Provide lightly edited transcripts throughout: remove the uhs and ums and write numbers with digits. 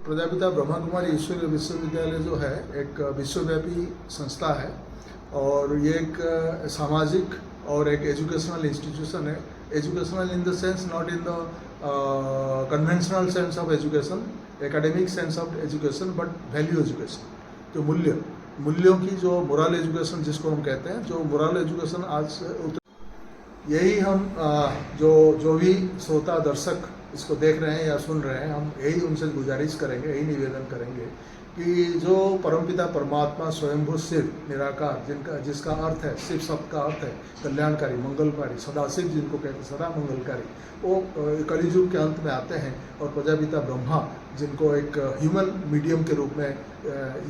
प्रजापिता ब्रह्मा कुमारी ईश्वरीय विश्वविद्यालय जो है एक विश्वव्यापी संस्था है और ये एक सामाजिक और एक एजुकेशनल इंस्टीट्यूशन है। Educational in the sense, not in the conventional sense of education, academic sense of education, but value education. जो मूल्यों की जो मोरल एजुकेशन जिसको हम कहते हैं, जो मोरल एजुकेशन आज यही हम जो भी श्रोता दर्शक इसको देख रहे हैं या सुन रहे हैं, हम यही उनसे गुजारिश करेंगे, यही निवेदन करेंगे कि जो परमपिता परमात्मा स्वयंभू शिव निराकार, जिसका अर्थ है, शिव शब्द का अर्थ है कल्याणकारी, मंगलकारी, सदाशिव जिनको कहते हैं, सदा मंगलकारी, वो कलियुग के अंत में आते हैं और प्रजापिता ब्रह्मा जिनको एक ह्यूमन मीडियम के रूप में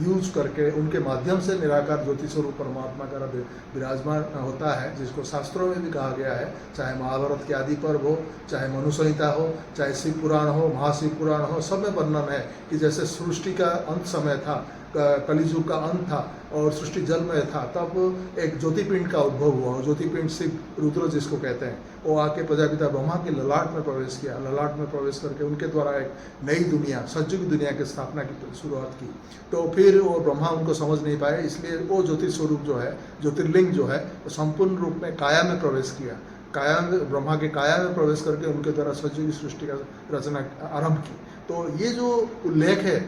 यूज करके उनके माध्यम से निराकार ज्योति स्वरूप परमात्मा का विराजमान होता है, जिसको शास्त्रों में भी कहा गया है, चाहे महाभारत के आदि पर्व हो, चाहे मनु संहिता हो, चाहे शिव पुराण हो, महाशिव पुराण हो, सब में वर्णन है कि जैसे सृष्टि का अंत समय था, कलियुग का अंत था और सृष्टि जलमय था, तब एक ज्योतिपिंड का उद्भव हुआ। ज्योतिपिंड शिव रुद्र जिसको कहते हैं, वो आके प्रजापिता ब्रह्मा की ललाट में प्रवेश किया। ललाट में प्रवेश करके उनके द्वारा एक नई दुनिया, सतयुग दुनिया की स्थापना की शुरुआत की। तो फिर वो ब्रह्मा उनको समझ नहीं पाए, इसलिए वो ज्योति स्वरूप जो है, ज्योतिर्लिंग जो है, संपूर्ण रूप में काया में प्रवेश किया। काया में, ब्रह्मा के काया में प्रवेश करके उनके द्वारा सतयुग सृष्टि का रचना आरंभ की। तो ये जो उल्लेख है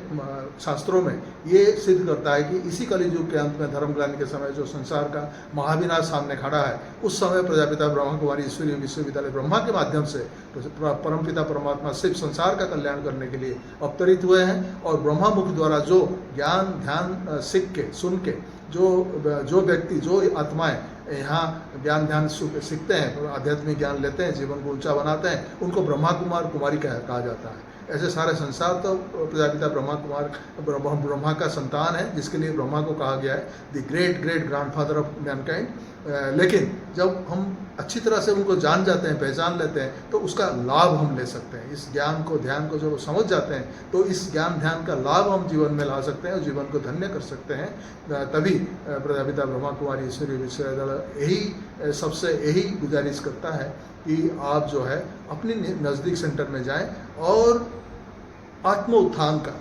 शास्त्रों में, ये सिद्ध करता है कि इसी कलियुग के अंत में, धर्मग्लानि के समय, जो संसार का महाविनाश सामने खड़ा है, उस समय प्रजापिता ब्रह्मा कुमारी ईश्वरीय विश्वविद्यालय ब्रह्मा के माध्यम से परमपिता परमात्मा शिव संसार का कल्याण करने के लिए अवतरित हुए हैं। और ब्रह्मा मुख द्वारा जो ज्ञान ध्यान सीख के, सुन के, जो व्यक्ति, जो आत्माएं यहाँ ज्ञान ध्यान सीखते हैं, आध्यात्मिक ज्ञान लेते हैं, जीवन को ऊंचा बनाते हैं, उनको ब्रह्मा कुमार कुमारी कहा जाता है। ऐसे सारे संसार तो प्रजापिता ब्रह्मा का संतान है, जिसके लिए ब्रह्मा को कहा गया है the great great grandfather of Mankind. लेकिन जब हम अच्छी तरह से उनको जान जाते हैं, पहचान लेते हैं, तो उसका लाभ हम ले सकते हैं। इस ज्ञान को, ध्यान को जब समझ जाते हैं, तो इस ज्ञान ध्यान का लाभ हम जीवन में ला सकते हैं और जीवन को धन्य कर सकते हैं। तभी प्रजापिता ब्रह्मा कुमारी ईश्वरीय विश्वविद्यालय यही सबसे यही गुजारिश करता है कि आप जो है अपनी नज़दीक सेंटर में जाएं और आत्म उत्थान का,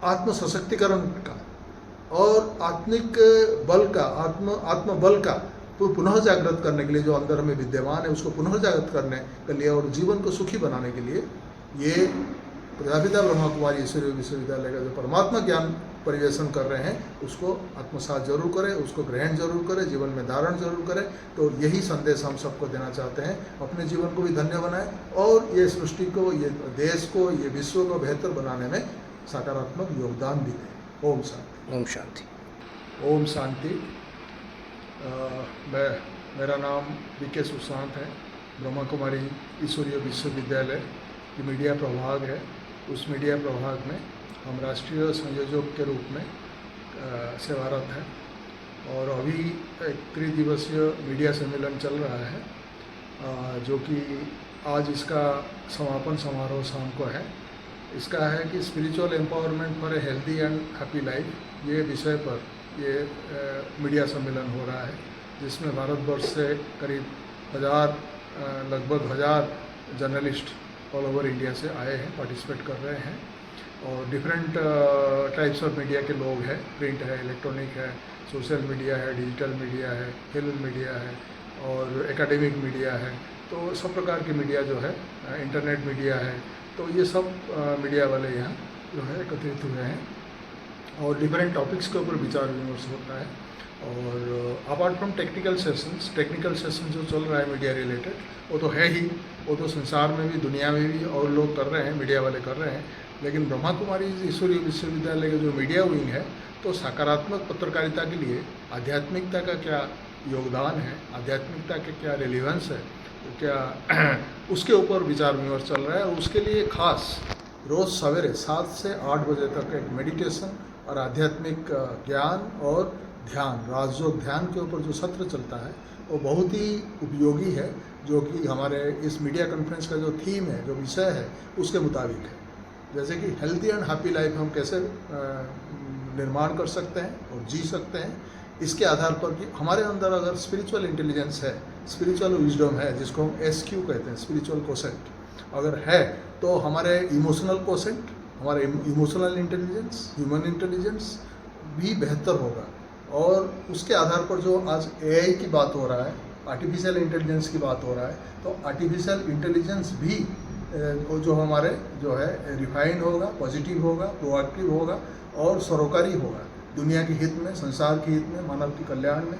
आत्म सशक्तिकरण का और आत्मिक बल का, आत्म बल का पुनः जागृत करने के लिए, जो अंदर में विद्यमान है उसको पुनः जागृत करने के लिए और जीवन को सुखी बनाने के लिए, ये प्रजापिता ब्रह्मा कुमारी ईश्वरीय विश्वविद्यालय का जो परमात्मा ज्ञान परिवेशन कर रहे हैं, उसको आत्मसात जरूर करें, उसको ग्रहण जरूर करें, जीवन में धारण जरूर करें। तो यही संदेश हम सबको देना चाहते हैं। अपने जीवन को भी धन्य बनाएं और ये सृष्टि को, ये देश को, ये विश्व को बेहतर बनाने में सकारात्मक योगदान भी दें। ओम शांति। ओम शांति। ओम शांति। मेरा नाम वी.के. सुशांत है। ब्रह्मा कुमारी ईश्वरीय विश्वविद्यालय की मीडिया प्रभाग है। उस मीडिया प्रभाग में हम राष्ट्रीय संयोजक के रूप में सेवारत हैं और अभी एक त्रिदिवसीय मीडिया सम्मेलन चल रहा है, जो कि आज इसका समापन समारोह शाम को है। इसका है कि spiritual empowerment for a healthy and happy life, ये विषय पर ये मीडिया सम्मेलन हो रहा है, जिसमें भारतवर्ष से करीब लगभग 1000 जर्नलिस्ट ऑल ओवर इंडिया से आए हैं, पार्टिसिपेट कर रहे हैं। और डिफरेंट टाइप्स ऑफ मीडिया के लोग हैं, प्रिंट है, इलेक्ट्रॉनिक है, सोशल मीडिया है, डिजिटल मीडिया है, फिल्म मीडिया है और एकेडमिक मीडिया है। तो सब प्रकार की मीडिया जो है, इंटरनेट मीडिया है, तो ये सब मीडिया वाले यहाँ जो है एकत्रित हुए हैं और डिफरेंट टॉपिक्स के ऊपर विचार विमर्श होता है। और अपार्ट फ्रॉम टेक्निकल सेशन जो चल रहा है मीडिया रिलेटेड, वो तो है ही, वो तो संसार में भी, दुनिया में भी और लोग कर रहे हैं, मीडिया वाले कर रहे हैं। लेकिन ब्रह्मा कुमारी ईश्वरीय विश्वविद्यालय का जो मीडिया विंग है, तो सकारात्मक पत्रकारिता के लिए आध्यात्मिकता का क्या योगदान है, आध्यात्मिकता के क्या रिलेवेंस है, तो क्या उसके ऊपर विचार विमर्श चल रहा है। और उसके लिए खास रोज़ सवेरे 7 से 8 बजे तक एक मेडिटेशन और आध्यात्मिक ज्ञान और ध्यान, राजयोग ध्यान के ऊपर जो सत्र चलता है, वो बहुत ही उपयोगी है, जो कि हमारे इस मीडिया कॉन्फ्रेंस का जो थीम है, जो विषय है, उसके मुताबिक है। जैसे कि हेल्दी एंड हैप्पी लाइफ हम कैसे निर्माण कर सकते हैं और जी सकते हैं, इसके आधार पर कि हमारे अंदर अगर स्पिरिचुअल इंटेलिजेंस है, स्पिरिचुअल विजडम है, जिसको हम SQ कहते हैं, स्पिरिचुअल कोसेंट अगर है, तो हमारे इमोशनल कोसेंट हमारा इमोशनल इंटेलिजेंस, ह्यूमन इंटेलिजेंस भी बेहतर होगा। और उसके आधार पर जो आज एआई की बात हो रहा है, आर्टिफिशियल इंटेलिजेंस की बात हो रहा है, तो आर्टिफिशियल इंटेलिजेंस भी जो हमारे जो है रिफाइंड होगा, पॉजिटिव होगा, प्रोएक्टिव होगा और सरोकारी होगा, दुनिया के हित में, संसार के हित में, मानव के कल्याण में,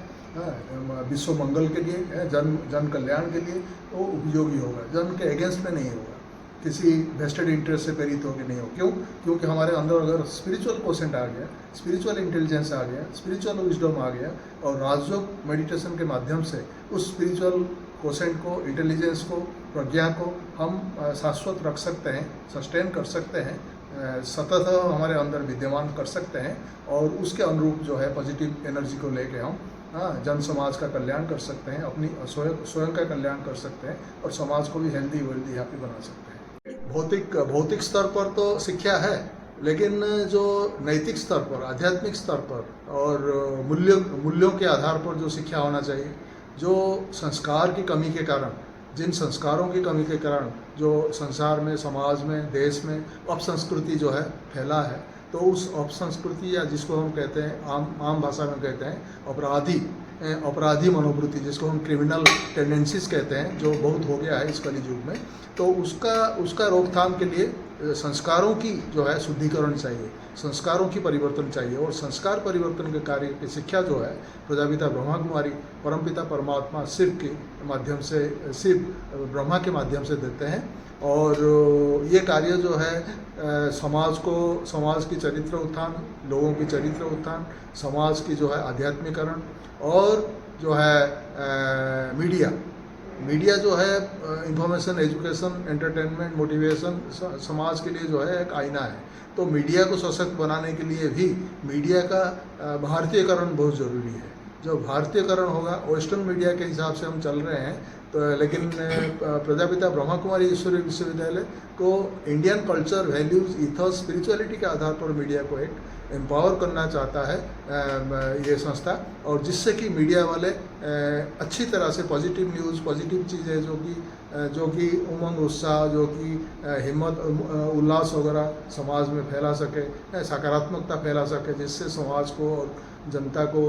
विश्व मंगल के लिए, जन कल्याण के लिए वो उपयोगी होगा, जन के अगेंस्ट में नहीं होगा, किसी वेस्टेड इंटरेस्ट से प्रेरित होकर नहीं हो। क्यों? क्योंकि हमारे अंदर अगर स्पिरिचुअल कोसेंट आ गया, स्पिरिचुअल इंटेलिजेंस आ गया, स्पिरिचुअल विजडम आ गया और राजयोग मेडिटेशन के माध्यम से उस स्पिरिचुअल कोसेंट को, इंटेलिजेंस को, प्रज्ञा को हम शाश्वत रख सकते हैं, सस्टेन कर सकते हैं, सतत हमारे अंदर विद्यमान कर सकते हैं और उसके अनुरूप जो है पॉजिटिव एनर्जी को लेके हम जन समाज का कल्याण कर सकते हैं, अपनी स्वयं का कल्याण कर सकते हैं और समाज को भी हेल्दी, वेल्दी, हैप्पी बना सकते हैं। भौतिक स्तर पर तो शिक्षा है, लेकिन जो नैतिक स्तर पर, आध्यात्मिक स्तर पर और मूल्यों के आधार पर जो शिक्षा होना चाहिए, जो संस्कार की कमी के कारण, जिन संस्कारों की कमी के कारण जो संसार में, समाज में, देश में अपसंस्कृति जो है फैला है, तो उस अपसंस्कृति या जिसको हम कहते हैं आम भाषा में कहते हैं अपराधी मनोवृत्ति, जिसको हम क्रिमिनल टेंडेंसीज कहते हैं, जो बहुत हो गया है इस कली युग में, तो उसका रोकथाम के लिए संस्कारों की जो है शुद्धिकरण चाहिए, संस्कारों की परिवर्तन चाहिए। और संस्कार परिवर्तन के कार्य की शिक्षा जो है प्रजापिता ब्रह्मा कुमारी, परमपिता परमात्मा शिव के माध्यम से, शिव ब्रह्मा के माध्यम से देते हैं। और ये कार्य जो है समाज की चरित्र उत्थान, लोगों की चरित्र उत्थान, समाज की जो है आध्यात्मिकरण और जो है मीडिया जो है इंफॉर्मेशन, एजुकेशन, एंटरटेनमेंट, मोटिवेशन, समाज के लिए जो है एक आईना है। तो मीडिया को सशक्त बनाने के लिए भी मीडिया का भारतीयकरण बहुत ज़रूरी है। जो भारतीयकरण होगा, वेस्टर्न मीडिया के हिसाब से हम चल रहे हैं, तो लेकिन प्रजापिता ब्रह्मा कुमारी ईश्वरीय विश्वविद्यालय को Indian culture, values, ethos, spirituality के आधार पर मीडिया को एक एम्पावर करना चाहता है ये संस्था, और जिससे कि मीडिया वाले अच्छी तरह से पॉजिटिव न्यूज़, पॉजिटिव चीज़ें जो कि उमंग, उत्साह, जो कि हिम्मत, उल्लास वगैरह समाज में फैला सके, सकारात्मकता फैला सके, जिससे समाज को और जनता को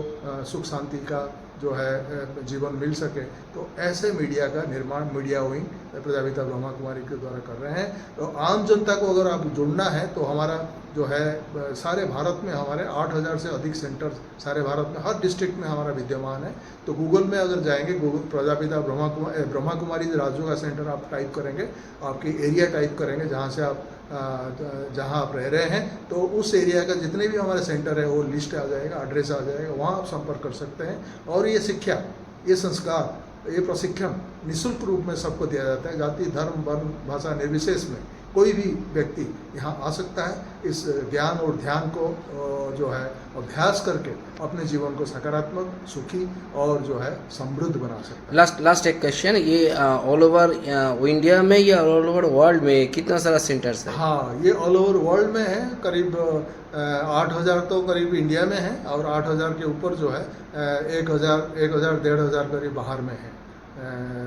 सुख शांति का जो है जीवन मिल सके। तो ऐसे मीडिया का निर्माण मीडिया विंग प्रजापिता ब्रह्मा कुमारी के द्वारा कर रहे हैं। तो आम जनता को अगर आप जुड़ना है तो हमारा जो है सारे भारत में हमारे 8000 से अधिक सेंटर सारे भारत में हर डिस्ट्रिक्ट में हमारा विद्यमान है। तो गूगल में अगर जाएंगे, गूगल प्रजापिता ब्रह्मा कुमारी राजयोगा सेंटर आप टाइप करेंगे, आपकी एरिया टाइप करेंगे जहाँ आप रह रहे हैं, तो उस एरिया का जितने भी हमारे सेंटर है वो लिस्ट आ जाएगा, एड्रेस आ जाएगा, वहाँ आप संपर्क कर सकते हैं। और ये शिक्षा, ये संस्कार, ये प्रशिक्षण निःशुल्क रूप में सबको दिया जाता है। जाति, धर्म, वर्ण, भाषा निर्विशेष में कोई भी व्यक्ति यहाँ आ सकता है। इस ज्ञान और ध्यान को जो है अभ्यास करके अपने जीवन को सकारात्मक, सुखी और जो है समृद्ध बना सकता है। लास्ट एक क्वेश्चन, ये ऑल ओवर इंडिया में या ऑल ओवर वर्ल्ड में कितना सारा सेंटर्स है? हाँ, ये ऑल ओवर वर्ल्ड में है। करीब 8000 तो करीब इंडिया में है और 8000 के ऊपर जो है 1,500 करीब बाहर में है,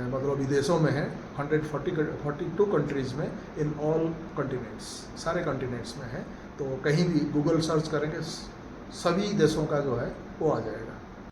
मतलब विदेशों में है। 142 कंट्रीज़ में, इन ऑल कॉन्टिनेंट्स, सारे कॉन्टिनेंट्स में है। तो कहीं भी गूगल सर्च करेंगे, सभी देशों का जो है वो आ जाएगा।